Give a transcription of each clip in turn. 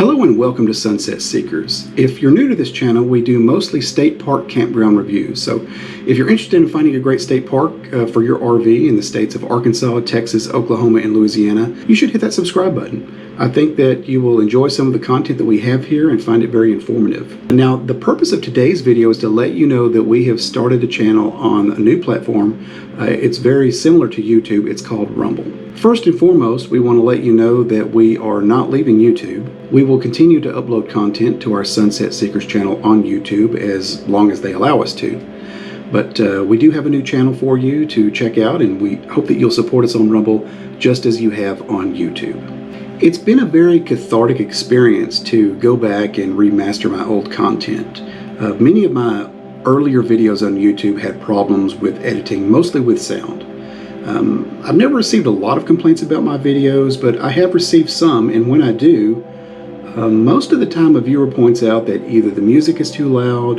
Hello and welcome to Sunset Seekers. If you're new to this channel, we do mostly state park campground reviews. So if you're interested in finding a great state park for your RV in the states of Arkansas, Texas, Oklahoma, and Louisiana, you should hit that subscribe button. I think that you will enjoy some of the content that we have here and find it very informative. Now, the purpose of today's video is to let you know that we have started a channel on a new platform. It's very similar to YouTube. It's called Rumble. First and foremost, we want to let you know that we are not leaving YouTube. We will continue to upload content to our Sunset Seekers channel on YouTube as long as they allow us to. But we do have a new channel for you to check out, and we hope that you'll support us on Rumble just as you have on YouTube. It's been a very cathartic experience to go back and remaster my old content. Many of my earlier videos on YouTube had problems with editing, mostly with sound. I've never received a lot of complaints about my videos, but I have received some, and when I do, most of the time a viewer points out that either the music is too loud,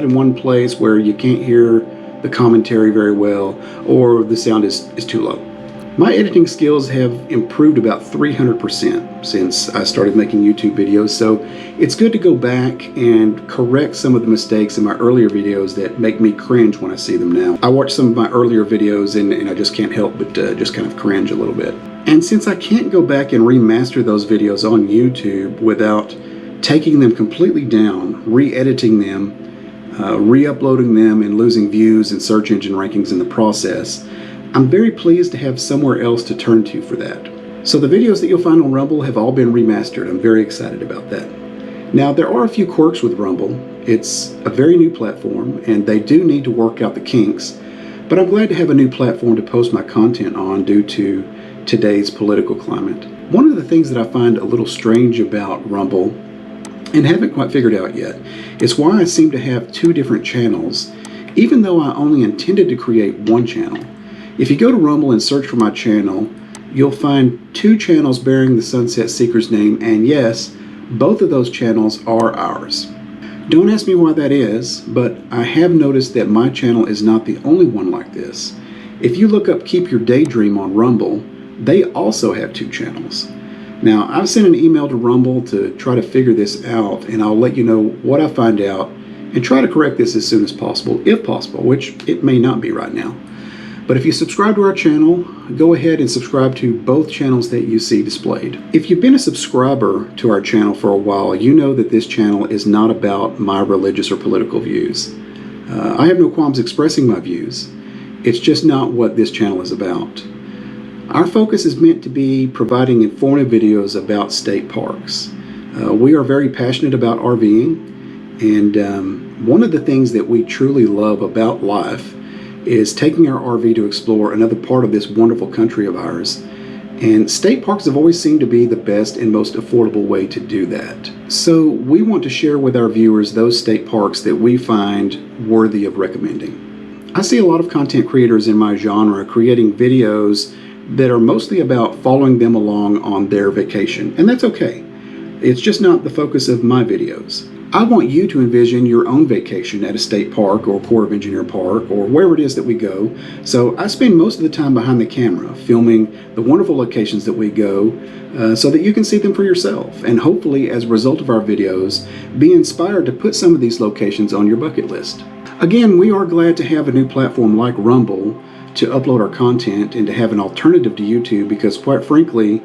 in one place where you can't hear the commentary very well, or the sound is too low. My editing skills have improved about 300% since I started making YouTube videos, so it's good to go back and correct some of the mistakes in my earlier videos that make me cringe when I see them now. I watch some of my earlier videos and I just can't help but just kind of cringe a little bit. And since I can't go back and remaster those videos on YouTube without taking them completely down, re-editing them, re-uploading them, and losing views and search engine rankings in the process, I'm very pleased to have somewhere else to turn to for that. So the videos that you'll find on Rumble have all been remastered. I'm very excited about that. Now, there are a few quirks with Rumble. It's a very new platform, and they do need to work out the kinks, but I'm glad to have a new platform to post my content on due to today's political climate. One of the things that I find a little strange about Rumble, and haven't quite figured out yet, is why I seem to have two different channels, even though I only intended to create one channel. If you go to Rumble and search for my channel, you'll find two channels bearing the Sunset Seekers name, and yes, both of those channels are ours. Don't ask me why that is, but I have noticed that my channel is not the only one like this. If you look up Keep Your Daydream on Rumble, they also have two channels. Now, I've sent an email to Rumble to try to figure this out, and I'll let you know what I find out and try to correct this as soon as possible, if possible, which it may not be right now. But if you subscribe to our channel, go ahead and subscribe to both channels that you see displayed. If you've been a subscriber to our channel for a while, you know that this channel is not about my religious or political views. I have no qualms expressing my views. It's just not what this channel is about. Our focus is meant to be providing informative videos about state parks. We are very passionate about RVing, and one of the things that we truly love about life is taking our RV to explore another part of this wonderful country of ours. And state parks have always seemed to be the best and most affordable way to do that. So we want to share with our viewers those state parks that we find worthy of recommending. I see a lot of content creators in my genre creating videos that are mostly about following them along on their vacation, and that's okay. It's just not the focus of my videos. I want you to envision your own vacation at a state park or Corps of Engineer park or wherever it is that we go. So I spend most of the time behind the camera filming the wonderful locations that we go so that you can see them for yourself, and hopefully as a result of our videos be inspired to put some of these locations on your bucket list. Again, we are glad to have a new platform like Rumble to upload our content and to have an alternative to YouTube, because quite frankly,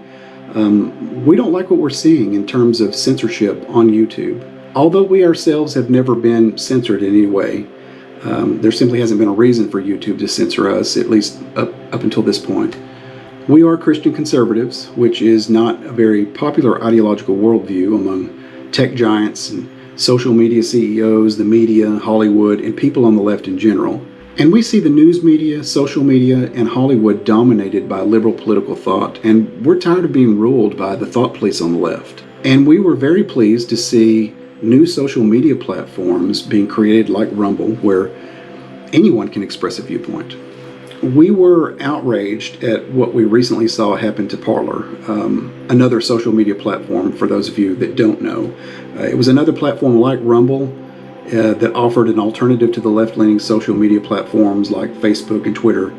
we don't like what we're seeing in terms of censorship on YouTube. Although we ourselves have never been censored in any way, there simply hasn't been a reason for YouTube to censor us, at least up until this point. We are Christian conservatives, which is not a very popular ideological worldview among tech giants and social media CEOs, the media, Hollywood, and people on the left in general. And we see the news media, social media, and Hollywood dominated by liberal political thought, and we're tired of being ruled by the thought police on the left. And we were very pleased to see new social media platforms being created like Rumble, where anyone can express a viewpoint. We were outraged at what we recently saw happen to Parler, another social media platform for those of you that don't know. It was another platform like Rumble that offered an alternative to the left-leaning social media platforms like Facebook and Twitter.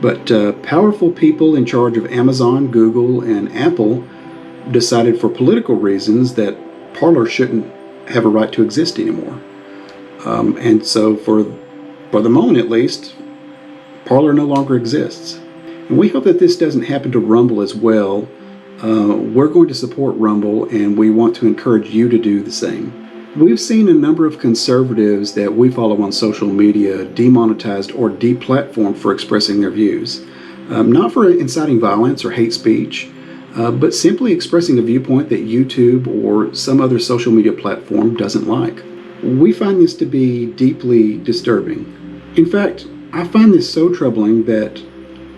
But powerful people in charge of Amazon, Google, and Apple decided for political reasons that Parler shouldn't have a right to exist anymore. And so for the moment at least, Parler no longer exists. And we hope that this doesn't happen to Rumble as well. We're going to support Rumble, and we want to encourage you to do the same. We've seen a number of conservatives that we follow on social media demonetized or deplatformed for expressing their views. Not for inciting violence or hate speech, but simply expressing a viewpoint that YouTube or some other social media platform doesn't like. We find this to be deeply disturbing. In fact, I find this so troubling that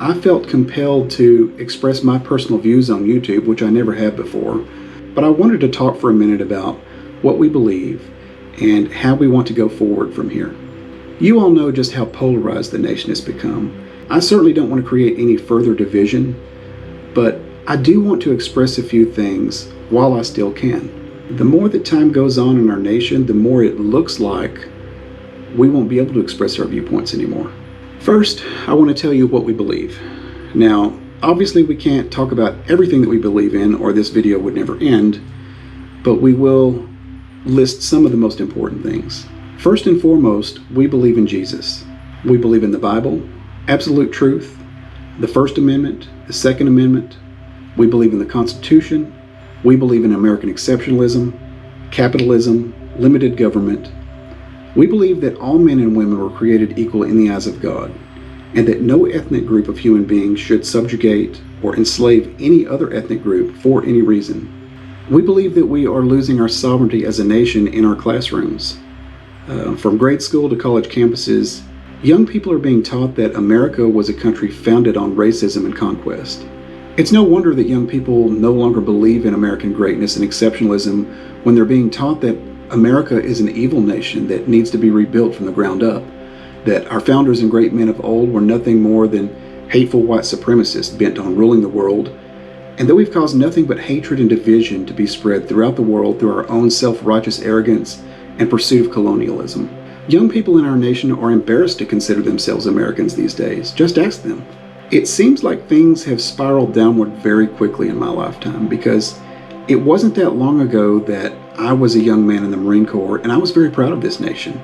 I felt compelled to express my personal views on YouTube, which I never have before. But I wanted to talk for a minute about what we believe and how we want to go forward from here. You all know just how polarized the nation has become. I certainly don't want to create any further division, but I do want to express a few things while I still can. The more that time goes on in our nation, the more it looks like we won't be able to express our viewpoints anymore. First, I want to tell you what we believe. Now, obviously we can't talk about everything that we believe in, or this video would never end, but we will list some of the most important things. First and foremost, we believe in Jesus. We believe in the Bible, absolute truth, the First Amendment, the Second Amendment. We believe in the Constitution. We believe in American exceptionalism, capitalism, limited government. We believe that all men and women were created equal in the eyes of God, and that no ethnic group of human beings should subjugate or enslave any other ethnic group for any reason. We believe that we are losing our sovereignty as a nation in our classrooms. From grade school to college campuses, young people are being taught that America was a country founded on racism and conquest. It's no wonder that young people no longer believe in American greatness and exceptionalism when they're being taught that America is an evil nation that needs to be rebuilt from the ground up, that our founders and great men of old were nothing more than hateful white supremacists bent on ruling the world, and that we've caused nothing but hatred and division to be spread throughout the world through our own self-righteous arrogance and pursuit of colonialism. Young people in our nation are embarrassed to consider themselves Americans these days. Just ask them. It seems like things have spiraled downward very quickly in my lifetime, because it wasn't that long ago that I was a young man in the Marine Corps, and I was very proud of this nation.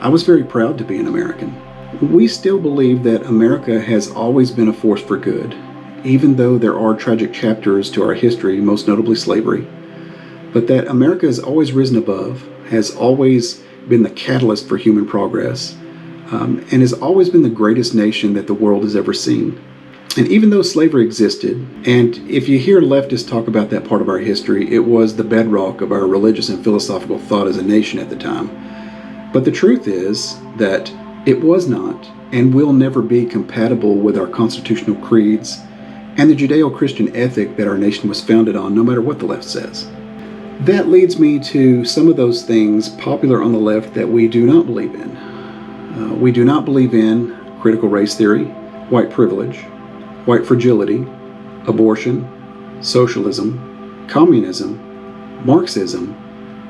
I was very proud to be an American. We still believe that America has always been a force for good, even though there are tragic chapters to our history, most notably slavery, but that America has always risen above, has always been the catalyst for human progress, and has always been the greatest nation that the world has ever seen. And even though slavery existed, and if you hear leftists talk about that part of our history, it was the bedrock of our religious and philosophical thought as a nation at the time. But the truth is that it was not and will never be compatible with our constitutional creeds and the Judeo-Christian ethic that our nation was founded on, no matter what the left says. That leads me to some of those things popular on the left that we do not believe in. We do not believe in critical race theory, white privilege, white fragility, abortion, socialism, communism, Marxism,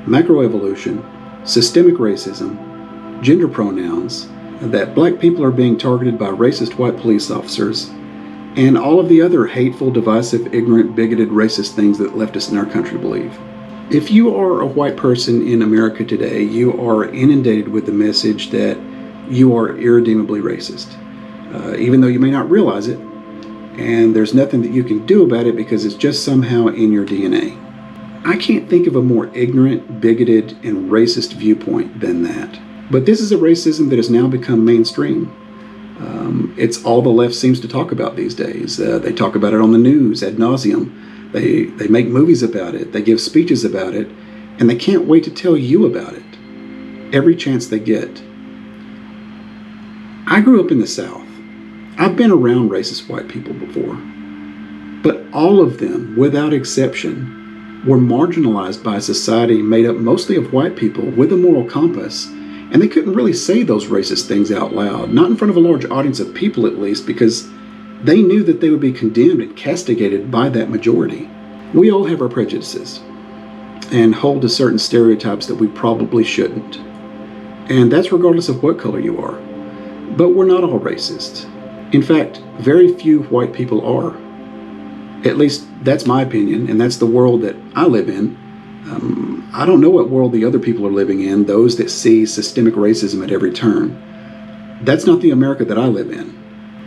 macroevolution, systemic racism, gender pronouns, that black people are being targeted by racist white police officers, and all of the other hateful, divisive, ignorant, bigoted, racist things that leftists in our country believe. If you are a white person in America today, you are inundated with the message that you are irredeemably racist, even though you may not realize it, and there's nothing that you can do about it because it's just somehow in your DNA. I can't think of a more ignorant, bigoted, and racist viewpoint than that. But this is a racism that has now become mainstream. It's all the left seems to talk about these days. They talk about it on the news ad nauseum. They make movies about it. They give speeches about it. And they can't wait to tell you about it every chance they get. I grew up in the South. I've been around racist white people before. But all of them, without exception, were marginalized by a society made up mostly of white people with a moral compass. And they couldn't really say those racist things out loud, not in front of a large audience of people at least, because they knew that they would be condemned and castigated by that majority. We all have our prejudices and hold to certain stereotypes that we probably shouldn't. And that's regardless of what color you are. But we're not all racist. In fact, very few white people are. At least that's my opinion, and that's the world that I live in. I don't know what world the other people are living in, those that see systemic racism at every turn. That's not the America that I live in.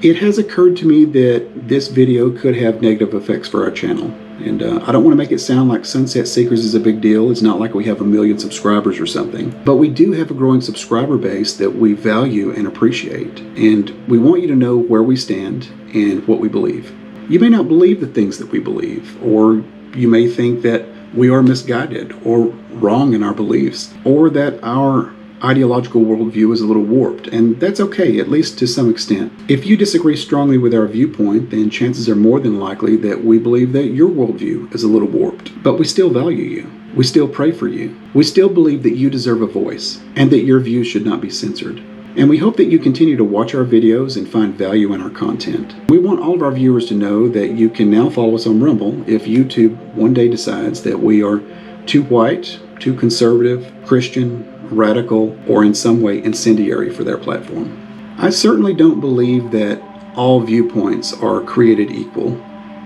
It has occurred to me that this video could have negative effects for our channel. And I don't want to make it sound like Sunset Seekers is a big deal. It's not like we have 1 million subscribers or something. But we do have a growing subscriber base that we value and appreciate. And we want you to know where we stand and what we believe. You may not believe the things that we believe, or you may think that we are misguided or wrong in our beliefs, or that our ideological worldview is a little warped, and that's okay, at least to some extent. If you disagree strongly with our viewpoint, then chances are more than likely that we believe that your worldview is a little warped. But we still value you. We still pray for you. We still believe that you deserve a voice, and that your views should not be censored. And we hope that you continue to watch our videos and find value in our content. We want all of our viewers to know that you can now follow us on Rumble if YouTube one day decides that we are too white, too conservative, Christian, radical, or in some way incendiary for their platform. I certainly don't believe that all viewpoints are created equal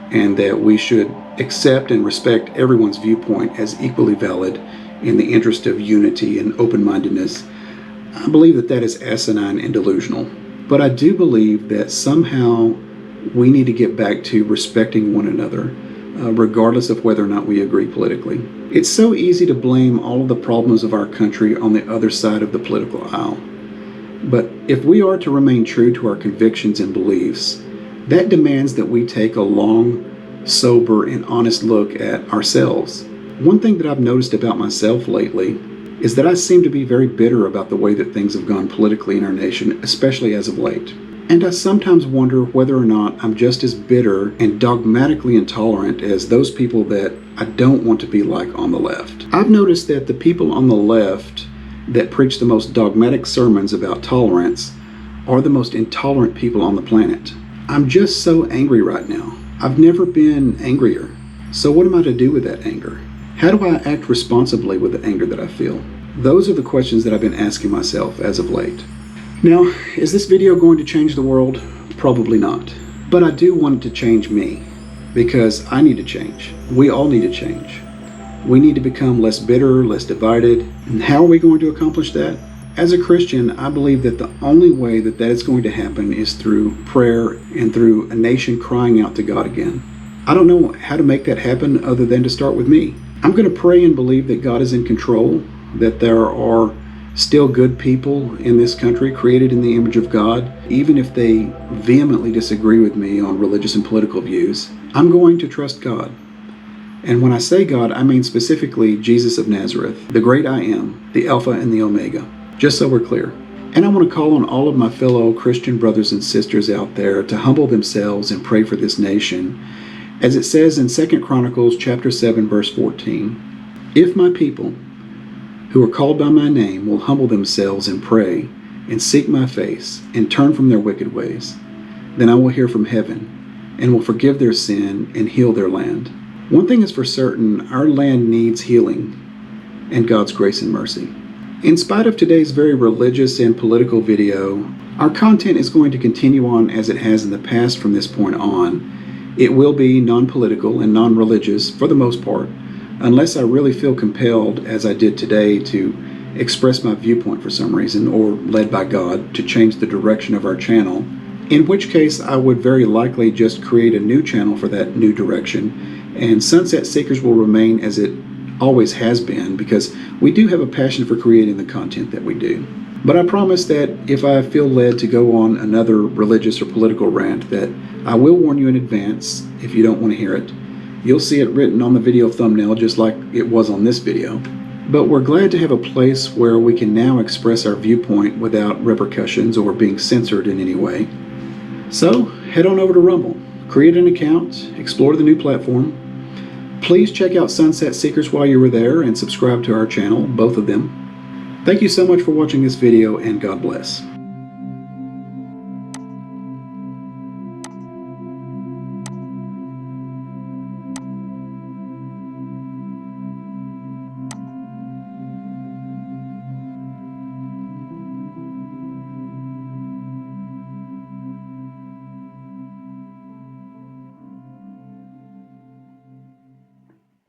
and that we should accept and respect everyone's viewpoint as equally valid in the interest of unity and open-mindedness. I believe that that is asinine and delusional. But I do believe that somehow we need to get back to respecting one another, regardless of whether or not we agree politically. It's so easy to blame all of the problems of our country on the other side of the political aisle. But if we are to remain true to our convictions and beliefs, that demands that we take a long, sober, and honest look at ourselves. One thing that I've noticed about myself lately is that I seem to be very bitter about the way that things have gone politically in our nation, especially as of late. And I sometimes wonder whether or not I'm just as bitter and dogmatically intolerant as those people that I don't want to be like on the left. I've noticed that the people on the left that preach the most dogmatic sermons about tolerance are the most intolerant people on the planet. I'm just so angry right now. I've never been angrier. So what am I to do with that anger? How do I act responsibly with the anger that I feel? Those are the questions that I've been asking myself as of late. Now, is this video going to change the world? Probably not. But I do want it to change me, because I need to change. We all need to change. We need to become less bitter, less divided. And how are we going to accomplish that? As a Christian, I believe that the only way that that is going to happen is through prayer and through a nation crying out to God again. I don't know how to make that happen other than to start with me. I'm going to pray and believe that God is in control, that there are still good people in this country created in the image of God, even if they vehemently disagree with me on religious and political views. I'm going to trust God. And when I say God, I mean specifically Jesus of Nazareth, the great I am, the Alpha and the Omega, just so we're clear. And I want to call on all of my fellow Christian brothers and sisters out there to humble themselves and pray for this nation. As it says in 2 Chronicles chapter 7, verse 14, "If my people, who are called by my name, will humble themselves and pray and seek my face and turn from their wicked ways, then I will hear from heaven and will forgive their sin and heal their land." One thing is for certain, our land needs healing and God's grace and mercy. In spite of today's very religious and political video, our content is going to continue on as it has in the past from this point on. It will be non-political and non-religious for the most part, unless I really feel compelled, as I did today, to express my viewpoint for some reason, or led by God to change the direction of our channel, in which case I would very likely just create a new channel for that new direction, and Sunset Seekers will remain as it always has been, because we do have a passion for creating the content that we do. But I promise that if I feel led to go on another religious or political rant, that I will warn you in advance if you don't want to hear it. You'll see it written on the video thumbnail just like it was on this video. But we're glad to have a place where we can now express our viewpoint without repercussions or being censored in any way. So head on over to Rumble, create an account, explore the new platform. Please check out Sunset Seekers while you were there and subscribe to our channel, both of them. Thank you so much for watching this video, and God bless.